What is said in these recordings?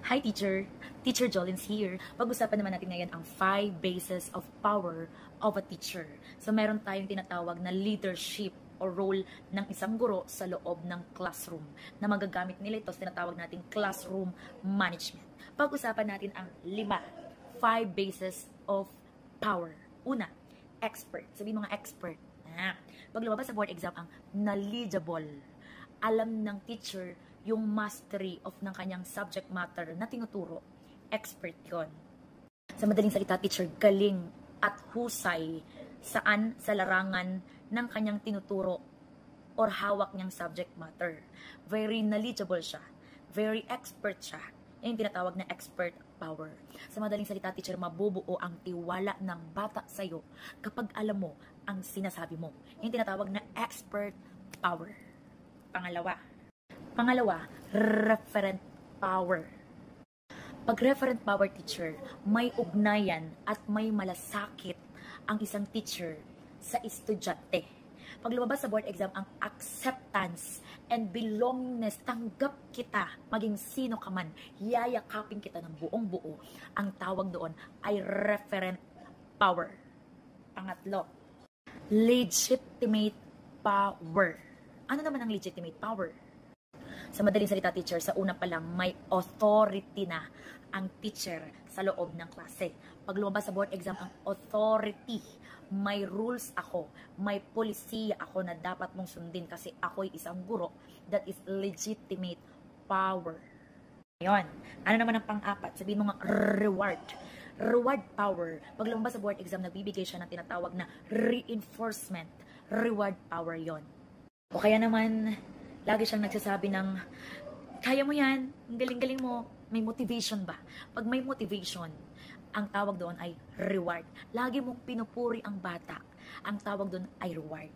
Hi teacher! Teacher Jolins here. Pag-usapan naman natin ngayon ang 5 bases of power of a teacher. So meron tayong tinatawag na leadership o role ng isang guro sa loob ng classroom na magagamit nila ito sa tinatawag nating classroom management. Pag-usapan natin ang 5 bases of power. Una, expert. Sabihin mga expert. Pag lumabas sa board exam ang knowledgeable. Alam ng teacher yung mastery of ng kanyang subject matter na tinuturo. Expert yon. Sa madaling salita, teacher, galing at husay saan sa larangan ng kanyang tinuturo or hawak niyang subject matter. Very knowledgeable siya. Very expert siya. Yan yung tinatawag na expert power. Sa madaling salita, teacher, mabubuo ang tiwala ng bata sa'yo kapag alam mo ang sinasabi mo. Yan yung tinatawag na expert power. Pangalawa, referent power. Pag referent power, teacher, may ugnayan at may malasakit ang isang teacher sa estudyante. Pag lumabas sa board exam ang acceptance and belongingness, tanggap kita, maging sino ka man, yayakapin kita ng buong buo, ang tawag doon ay referent power. Pangatlo, legitimate power. Ano naman ang legitimate power? Sa madaling salita, teacher, sa una pa lang may authority na ang teacher sa loob ng klase. Pag lumabas sa board exam ang authority, may rules ako, may polisiya ako na dapat mong sundin kasi ako'y isang guro. That is legitimate power. Ngayon, ano naman ang pang-apat? Sabihin mo nga, reward. Reward power. Pag lumabas sa board exam, nagbibigay siya ng tinatawag na reinforcement. Reward power yon. O kaya naman, lagi siyang nagsasabi ng, kaya mo yan, ang galing-galing mo, may motivation ba? Pag may motivation, ang tawag doon ay reward. Lagi mong pinupuri ang bata, ang tawag doon ay reward.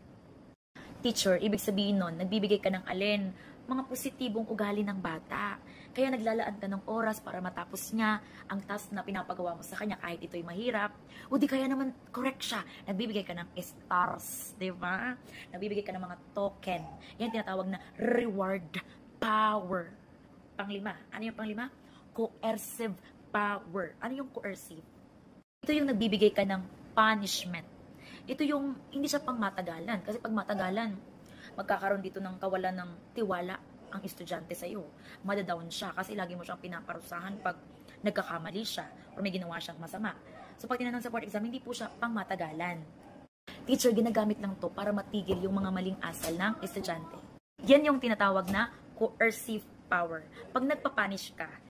Teacher, ibig sabihin nun, nagbibigay ka ng alin, mga positibong ugali ng bata. Kaya naglalaan ka ng oras para matapos niya ang task na pinapagawa mo sa kanya kahit ito'y mahirap. O di kaya naman correct siya. Nagbibigay ka ng stars, di ba? Nagbibigay ka ng mga token. Yan tinatawag na reward power. Panglima. Ano yung panglima? Coercive power. Ano yung coercive? Ito yung nagbibigay ka ng punishment. Ito yung hindi siya pang matagalan. Kasi pag matagalan, magkakaroon dito ng kawalan ng tiwala ang estudyante sa iyo. Madadown siya kasi lagi mo siyang pinaparusahan pag nagkakamali siya o may ginawa siyang masama. So pag tinanong sa board exam, hindi po siya pang matagalan. Teacher, ginagamit lang to para matigil yung mga maling asal ng estudyante. Yan yung tinatawag na coercive power. Pag nagpapanish ka,